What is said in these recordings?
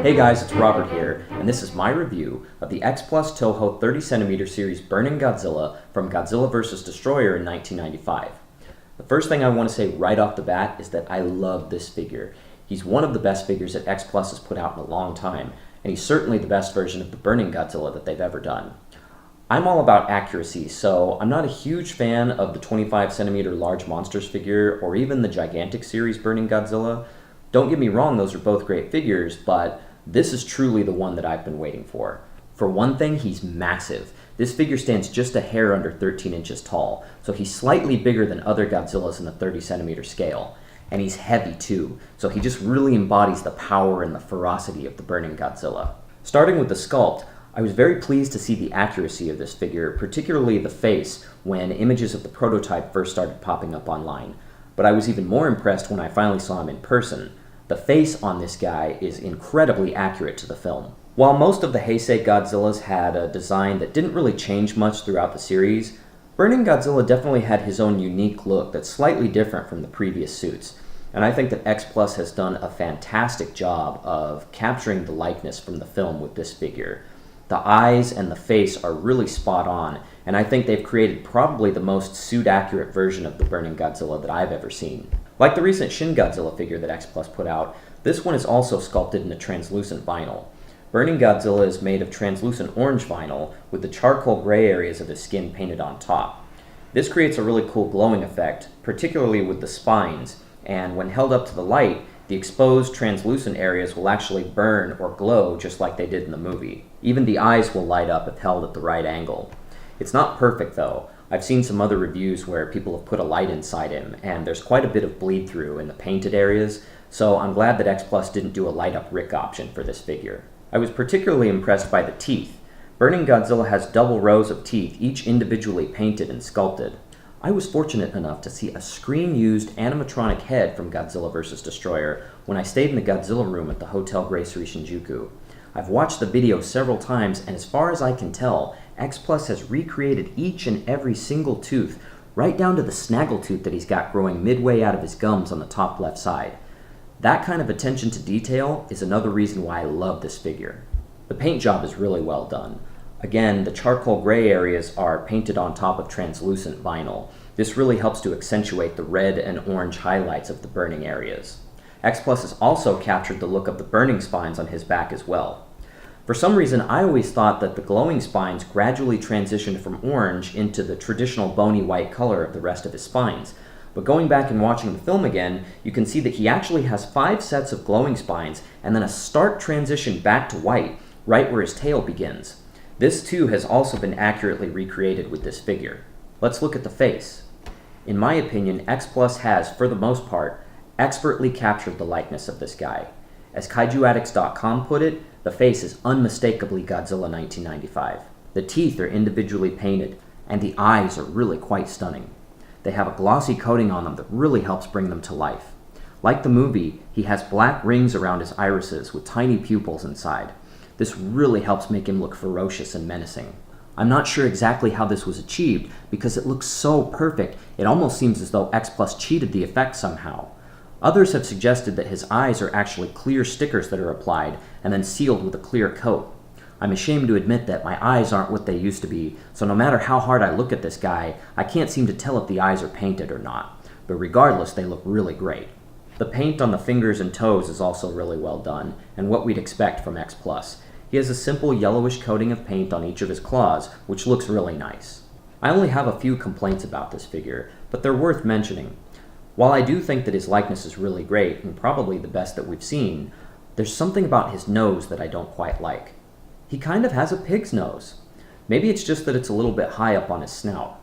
Hey guys, it's Robert here, and this is my review of the X-PLUS TOHO 30cm series Burning Godzilla from Godzilla vs. Destroyer in 1995. The first thing I want to say right off the bat is that I love this figure. He's one of the best figures that X-PLUS has put out in a long time, and he's certainly the best version of the Burning Godzilla that they've ever done. I'm all about accuracy, so I'm not a huge fan of the 25cm Large Monsters figure or even the gigantic series Burning Godzilla. Don't get me wrong, those are both great figures, but this is truly the one that I've been waiting for. For one thing, he's massive. This figure stands just a hair under 13 inches tall, so he's slightly bigger than other Godzillas in the 30cm scale. And he's heavy too, so he just really embodies the power and the ferocity of the Burning Godzilla. Starting with the sculpt, I was very pleased to see the accuracy of this figure, particularly the face, when images of the prototype first started popping up online. But I was even more impressed when I finally saw him in person. The face on this guy is incredibly accurate to the film. While most of the Heisei Godzillas had a design that didn't really change much throughout the series, Burning Godzilla definitely had his own unique look that's slightly different from the previous suits. And I think that X-PLUS has done a fantastic job of capturing the likeness from the film with this figure. The eyes and the face are really spot on, and I think they've created probably the most suit-accurate version of the Burning Godzilla that I've ever seen. Like the recent Shin Godzilla figure that X-PLUS put out, this one is also sculpted in a translucent vinyl. Burning Godzilla is made of translucent orange vinyl with the charcoal gray areas of his skin painted on top. This creates a really cool glowing effect, particularly with the spines, and when held up to the light, the exposed translucent areas will actually burn or glow just like they did in the movie. Even the eyes will light up if held at the right angle. It's not perfect though. I've seen some other reviews where people have put a light inside him, and there's quite a bit of bleed through in the painted areas, so I'm glad that X-PLUS didn't do a light up Rick option for this figure. I was particularly impressed by the teeth. Burning Godzilla has double rows of teeth, each individually painted and sculpted. I was fortunate enough to see a screen-used animatronic head from Godzilla vs. Destroyer when I stayed in the Godzilla room at the Hotel Gracery Shinjuku. I've watched the video several times, and as far as I can tell, X-PLUS has recreated each and every single tooth, right down to the snaggletooth that he's got growing midway out of his gums on the top left side. That kind of attention to detail is another reason why I love this figure. The paint job is really well done. Again, the charcoal gray areas are painted on top of translucent vinyl. This really helps to accentuate the red and orange highlights of the burning areas. X-PLUS has also captured the look of the burning spines on his back as well. For some reason, I always thought that the glowing spines gradually transitioned from orange into the traditional bony white color of the rest of his spines. But going back and watching the film again, you can see that he actually has 5 sets of glowing spines and then a stark transition back to white, right where his tail begins. This too has also been accurately recreated with this figure. Let's look at the face. In my opinion, X-PLUS has, for the most part, expertly captured the likeness of this guy. As KaijuAddicts.com put it, the face is unmistakably Godzilla 1995. The teeth are individually painted, and the eyes are really quite stunning. They have a glossy coating on them that really helps bring them to life. Like the movie, he has black rings around his irises with tiny pupils inside. This really helps make him look ferocious and menacing. I'm not sure exactly how this was achieved because it looks so perfect, it almost seems as though X-PLUS cheated the effect somehow. Others have suggested that his eyes are actually clear stickers that are applied and then sealed with a clear coat. I'm ashamed to admit that my eyes aren't what they used to be, so no matter how hard I look at this guy, I can't seem to tell if the eyes are painted or not. But regardless, they look really great. The paint on the fingers and toes is also really well done, and what we'd expect from X-PLUS. He has a simple yellowish coating of paint on each of his claws, which looks really nice. I only have a few complaints about this figure, but they're worth mentioning. While I do think that his likeness is really great, and probably the best that we've seen, there's something about his nose that I don't quite like. He kind of has a pig's nose. Maybe it's just that it's a little bit high up on his snout.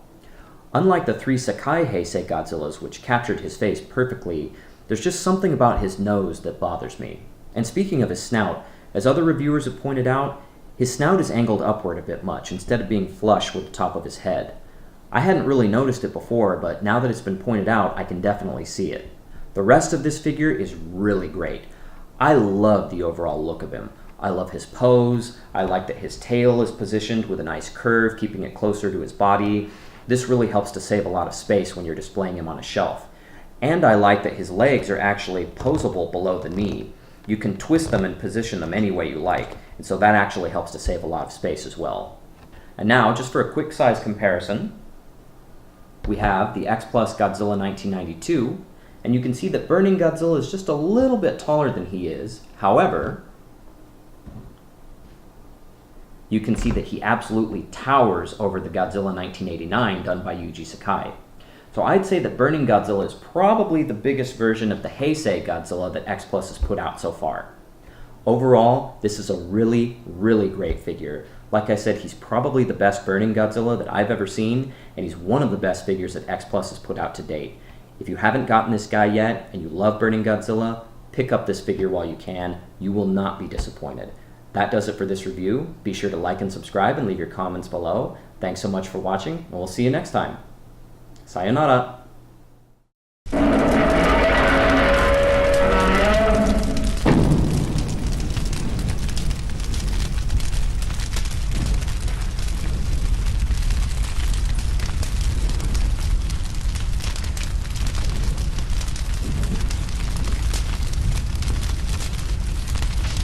Unlike the 3 Sakai Heisei Godzillas, which captured his face perfectly, there's just something about his nose that bothers me. And speaking of his snout, as other reviewers have pointed out, His snout is angled upward a bit much instead of being flush with the top of his head. I hadn't really noticed it before, but now that it's been pointed out, I can definitely see it. The rest of this figure is really great. I love the overall look of him. I love his pose. I like that his tail is positioned with a nice curve, keeping it closer to his body. This really helps to save a lot of space when you're displaying him on a shelf. And I like that his legs are actually posable below the knee. You can twist them and position them any way you like, and so that actually helps to save a lot of space as well. And now, just for a quick size comparison, we have the X-PLUS Godzilla 1992, and you can see that Burning Godzilla is just a little bit taller than he is. However, you can see that he absolutely towers over the Godzilla 1989 done by Yuji Sakai. So I'd say that Burning Godzilla is probably the biggest version of the Heisei Godzilla that X-PLUS has put out so far. Overall, this is a really, really great figure. Like I said, he's probably the best Burning Godzilla that I've ever seen, and he's one of the best figures that X-PLUS has put out to date. If you haven't gotten this guy yet, and you love Burning Godzilla, pick up this figure while you can. You will not be disappointed. That does it for this review. Be sure to like and subscribe and leave your comments below. Thanks so much for watching, and we'll see you next time. Sayonara!